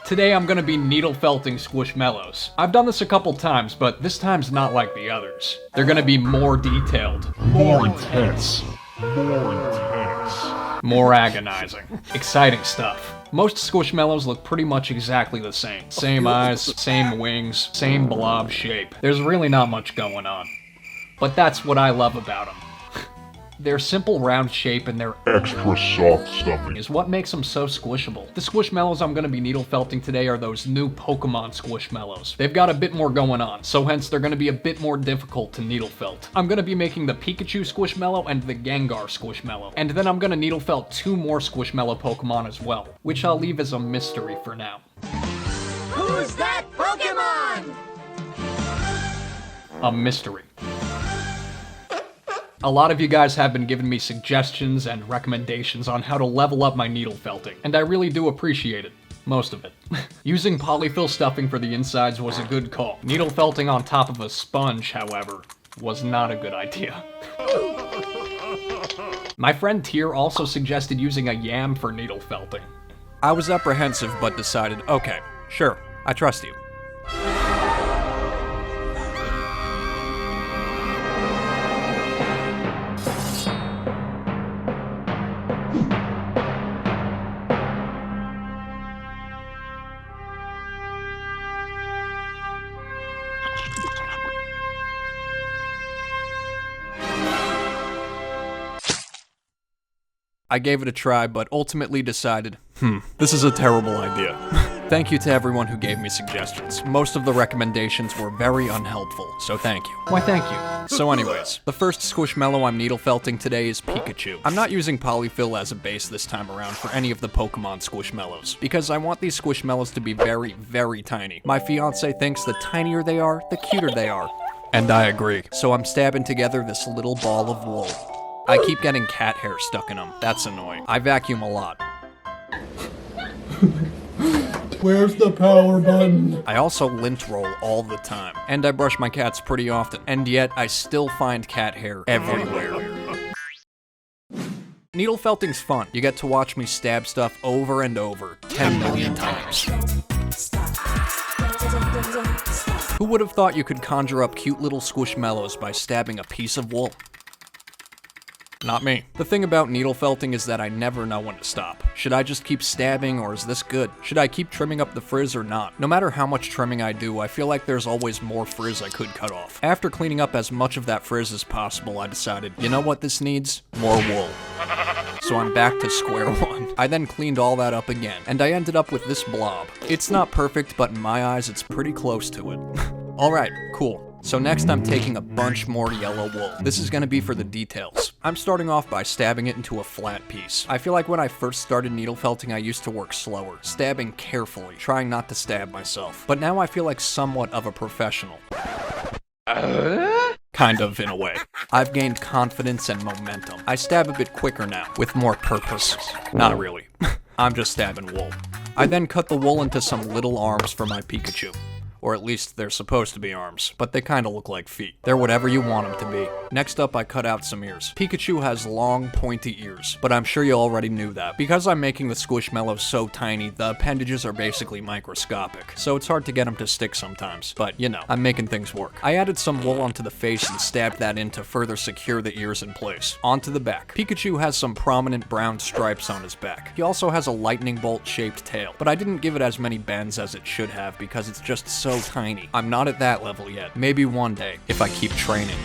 Today I'm gonna be needle felting squishmallows. I've done this a couple times, but this time's not like the others. They're gonna be more detailed, more intense, more agonizing. Exciting stuff. Most squishmallows look pretty much exactly the same. Same eyes, same wings, same blob shape. There's really not much going on. But that's what I love about them. Their simple round shape and their extra soft stuffing is what makes them so squishable. The squishmallows I'm gonna be needle felting today are those new Pokemon squishmallows. They've got a bit more going on, so hence they're gonna be a bit more difficult to needle felt. I'm gonna be making the Pikachu squishmallow and the Gengar squishmallow. And then I'm gonna needle felt 2 more squishmallow Pokemon as well, which I'll leave as a mystery for now. Who's that Pokemon? A mystery. A lot of you guys have been giving me suggestions and recommendations on how to level up my needle felting, and I really do appreciate it. Most of it. Using polyfill stuffing for the insides was a good call. Needle felting on top of a sponge, however, was not a good idea. My friend Tier also suggested using a yam for needle felting. I was apprehensive but decided, okay, sure, I trust you. I gave it a try, but ultimately decided, this is a terrible idea. Thank you to everyone who gave me suggestions. Most of the recommendations were very unhelpful, so thank you. Why, thank you. So anyways, the first squishmallow I'm needle felting today is Pikachu. I'm not using polyfill as a base this time around for any of the Pokemon squishmallows, because I want these squishmallows to be very, very tiny. My fiance thinks the tinier they are, the cuter they are. And I agree. So I'm stabbing together this little ball of wool. I keep getting cat hair stuck in them. That's annoying. I vacuum a lot. Where's the power button? I also lint roll all the time. And I brush my cats pretty often. And yet, I still find cat hair everywhere. Needle felting's fun. You get to watch me stab stuff over and over, 10 million times. Who would have thought you could conjure up cute little squishmallows by stabbing a piece of wool? Not me. The thing about needle felting is that I never know when to stop. Should I just keep stabbing, or is this good? Should I keep trimming up the frizz or not? No matter how much trimming I do, I feel like there's always more frizz I could cut off. After cleaning up as much of that frizz as possible, I decided, you know what this needs? More wool. So I'm back to square one. I then cleaned all that up again, and I ended up with this blob. It's not perfect, but in my eyes, it's pretty close to it. Alright, cool. So next I'm taking a bunch more yellow wool. This is gonna be for the details. I'm starting off by stabbing it into a flat piece. I feel like when I first started needle felting, I used to work slower, stabbing carefully, trying not to stab myself. But now I feel like somewhat of a professional. Kind of, in a way. I've gained confidence and momentum. I stab a bit quicker now, with more purpose. Not really. I'm just stabbing wool. I then cut the wool into some little arms for my Pikachu. Or at least they're supposed to be arms, but they kinda look like feet. They're whatever you want them to be. Next up, I cut out some ears. Pikachu has long, pointy ears, but I'm sure you already knew that. Because I'm making the squishmallows so tiny, the appendages are basically microscopic, so it's hard to get them to stick sometimes. But, you know, I'm making things work. I added some wool onto the face and stabbed that in to further secure the ears in place. Onto the back. Pikachu has some prominent brown stripes on his back. He also has a lightning bolt-shaped tail, but I didn't give it as many bends as it should have because it's just so tiny. I'm not at that level yet. Maybe one day, if I keep training.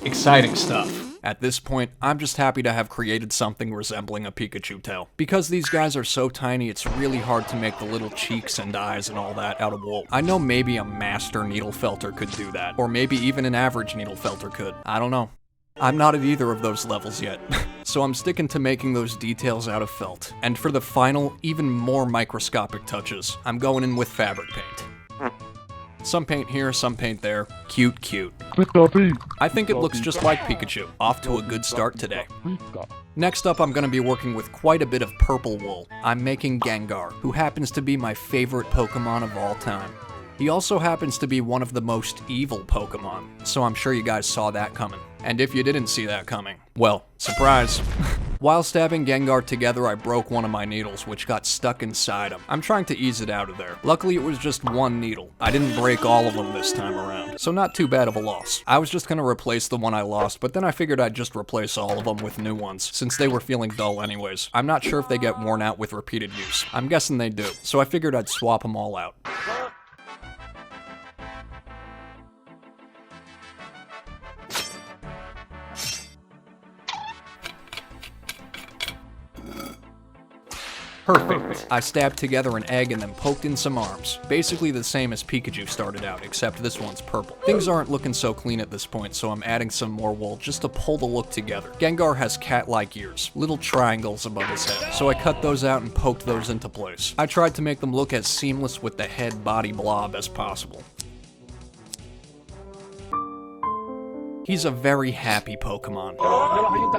Exciting stuff. At this point, I'm just happy to have created something resembling a Pikachu tail. Because these guys are so tiny, it's really hard to make the little cheeks and eyes and all that out of wool. I know maybe a master needle felter could do that, or maybe even an average needle felter could. I don't know. I'm not at either of those levels yet, so I'm sticking to making those details out of felt. And for the final, even more microscopic touches, I'm going in with fabric paint. Some paint here, some paint there. Cute, cute. I think it looks just like Pikachu. Off to a good start today. Next up, I'm gonna be working with quite a bit of purple wool. I'm making Gengar, who happens to be my favorite Pokemon of all time. He also happens to be one of the most evil Pokemon, so I'm sure you guys saw that coming. And if you didn't see that coming, well, surprise. While stabbing Gengar together, I broke one of my needles, which got stuck inside him. I'm trying to ease it out of there. Luckily, it was just one needle. I didn't break all of them this time around, so not too bad of a loss. I was just gonna replace the one I lost, but then I figured I'd just replace all of them with new ones, since they were feeling dull anyways. I'm not sure if they get worn out with repeated use. I'm guessing they do, so I figured I'd swap them all out. Perfect. I stabbed together an egg and then poked in some arms. Basically the same as Pikachu started out, except this one's purple. Things aren't looking so clean at this point, so I'm adding some more wool just to pull the look together. Gengar has cat-like ears, little triangles above his head, so I cut those out and poked those into place. I tried to make them look as seamless with the head-body blob as possible. He's a very happy Pokemon,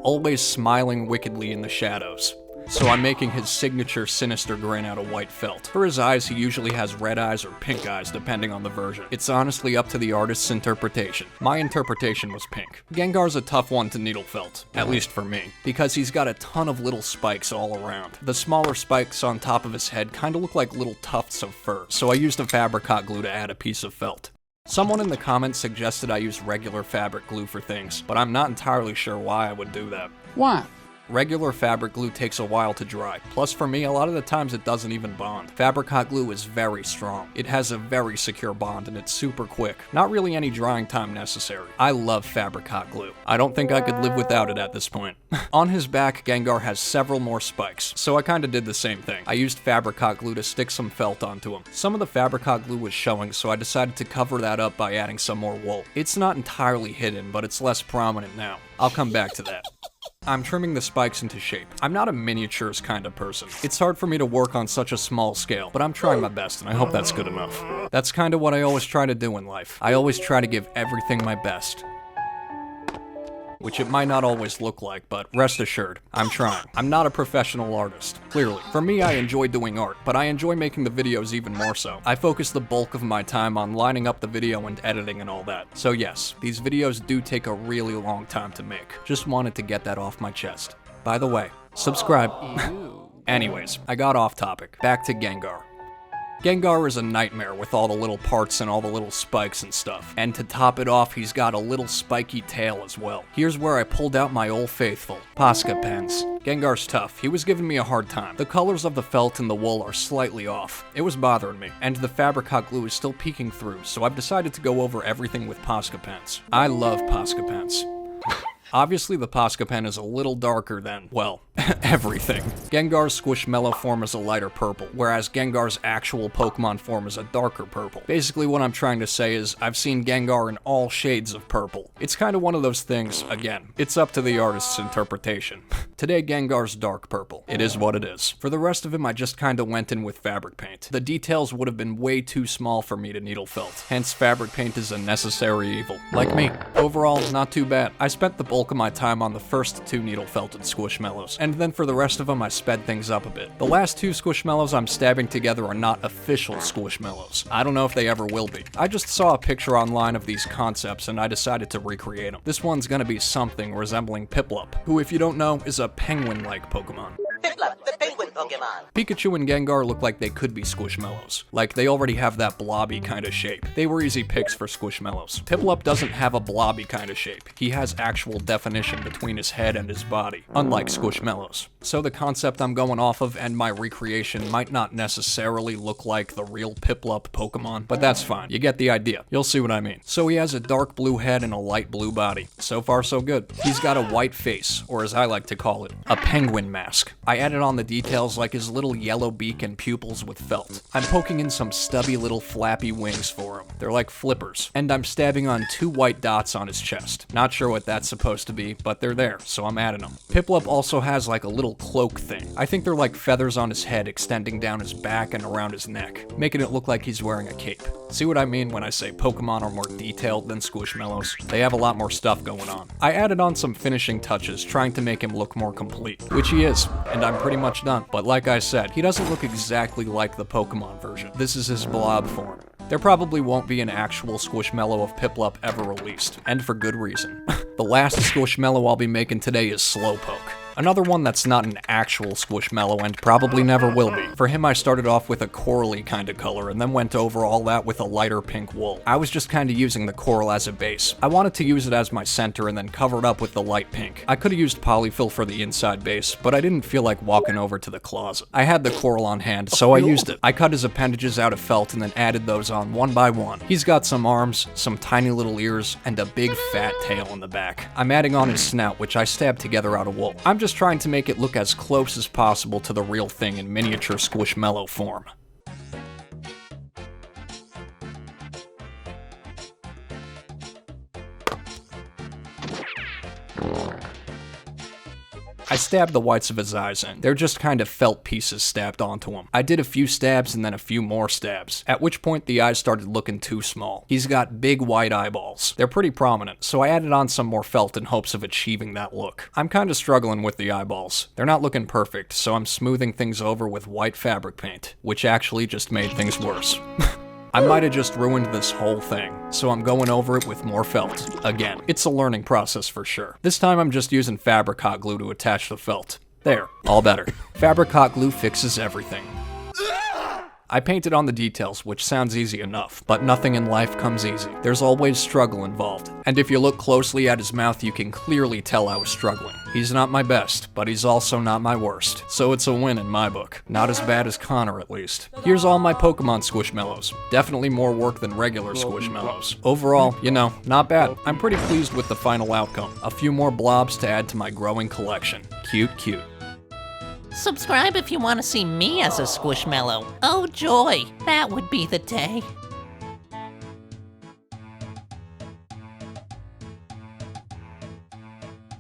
always smiling wickedly in the shadows. So I'm making his signature sinister grin out of white felt. For his eyes, he usually has red eyes or pink eyes, depending on the version. It's honestly up to the artist's interpretation. My interpretation was pink. Gengar's a tough one to needle felt, at least for me, because he's got a ton of little spikes all around. The smaller spikes on top of his head kinda look like little tufts of fur, so I used a fabric hot glue to add a piece of felt. Someone in the comments suggested I use regular fabric glue for things, but I'm not entirely sure why I would do that. Why? Regular fabric glue takes a while to dry. Plus for me, a lot of the times it doesn't even bond. Fabric hot glue is very strong. It has a very secure bond and it's super quick. Not really any drying time necessary. I love fabric hot glue. I don't think I could live without it at this point. On his back, Gengar has several more spikes, so I kinda did the same thing. I used fabric hot glue to stick some felt onto him. Some of the fabric hot glue was showing, so I decided to cover that up by adding some more wool. It's not entirely hidden, but it's less prominent now. I'll come back to that. I'm trimming the spikes into shape. I'm not a miniatures kind of person. It's hard for me to work on such a small scale, but I'm trying my best and I hope that's good enough. That's kind of what I always try to do in life. I always try to give everything my best. Which it might not always look like, but rest assured, I'm trying. I'm not a professional artist, clearly. For me, I enjoy doing art, but I enjoy making the videos even more so. I focus the bulk of my time on lining up the video and editing and all that. So yes, these videos do take a really long time to make. Just wanted to get that off my chest. By the way, subscribe. Anyways, I got off topic. Back to Gengar. Gengar is a nightmare with all the little parts and all the little spikes and stuff. And to top it off, he's got a little spiky tail as well. Here's where I pulled out my old faithful, Posca pens. Gengar's tough. He was giving me a hard time. The colors of the felt and the wool are slightly off. It was bothering me, and the fabric hot glue is still peeking through, so I've decided to go over everything with Posca pens. I love Posca pens. Obviously, the Posca pen is a little darker than, well, everything. Gengar's Squishmallow form is a lighter purple, whereas Gengar's actual Pokemon form is a darker purple. Basically, what I'm trying to say is, I've seen Gengar in all shades of purple. It's kind of one of those things, again, it's up to the artist's interpretation. Today, Gengar's dark purple. It is what it is. For the rest of him, I just kinda went in with fabric paint. The details would have been way too small for me to needle felt, hence fabric paint is a necessary evil. Like me. Overall, not too bad. I spent the bulk of my time on the first two needle felted Squishmallows, and then for the rest of them I sped things up a bit. The last two Squishmallows I'm stabbing together are not official Squishmallows. I don't know if they ever will be. I just saw a picture online of these concepts and I decided to recreate them. This one's gonna be something resembling Piplup, who if you don't know is a penguin-like Pokemon. Piplup, the penguin Pokemon. Pikachu and Gengar look like they could be Squishmallows. Like, they already have that blobby kind of shape. They were easy picks for Squishmallows. Piplup doesn't have a blobby kind of shape. He has actual definition between his head and his body, unlike Squishmallows. So the concept I'm going off of and my recreation might not necessarily look like the real Piplup Pokemon, but that's fine. You get the idea. You'll see what I mean. So he has a dark blue head and a light blue body. So far, so good. He's got a white face, or as I like to call it, a penguin mask. I added on the details like his little yellow beak and pupils with felt. I'm poking in some stubby little flappy wings for him. They're like flippers. And I'm stabbing on two white dots on his chest. Not sure what that's supposed to be, but they're there, so I'm adding them. Piplup also has like a little cloak thing. I think they're like feathers on his head extending down his back and around his neck, making it look like he's wearing a cape. See what I mean when I say Pokemon are more detailed than Squishmallows? They have a lot more stuff going on. I added on some finishing touches, trying to make him look more complete, which he is, and I'm pretty much done. But like I said, he doesn't look exactly like the Pokemon version. This is his blob form. There probably won't be an actual Squishmallow of Piplup ever released, and for good reason. The last Squishmallow I'll be making today is Slowpoke. Another one that's not an actual Squishmallow and probably never will be. For him, I started off with a corally kind of color and then went over all that with a lighter pink wool. I was just kind of using the coral as a base. I wanted to use it as my center and then cover it up with the light pink. I could have used polyfill for the inside base, but I didn't feel like walking over to the closet. I had the coral on hand, so I used it. I cut his appendages out of felt and then added those on one by one. He's got some arms, some tiny little ears, and a big fat tail in the back. I'm adding on his snout, which I stabbed together out of wool. I'm just trying to make it look as close as possible to the real thing in miniature Squishmallow form. I stabbed the whites of his eyes in. They're just kind of felt pieces stabbed onto him. I did a few stabs and then a few more stabs, at which point the eyes started looking too small. He's got big white eyeballs. They're pretty prominent, so I added on some more felt in hopes of achieving that look. I'm kind of struggling with the eyeballs. They're not looking perfect, so I'm smoothing things over with white fabric paint, which actually just made things worse. I might have just ruined this whole thing, so I'm going over it with more felt. Again, it's a learning process for sure. This time I'm just using fabric hot glue to attach the felt. There, all better. Fabric hot glue fixes everything. I painted on the details, which sounds easy enough, but nothing in life comes easy. There's always struggle involved, and if you look closely at his mouth, you can clearly tell I was struggling. He's not my best, but he's also not my worst, so it's a win in my book. Not as bad as Connor, at least. Here's all my Pokemon Squishmallows. Definitely more work than regular Squishmallows. Overall, you know, not bad. I'm pretty pleased with the final outcome. A few more blobs to add to my growing collection. Cute, cute. Subscribe if you want to see me as a Squishmallow. Oh joy, that would be the day.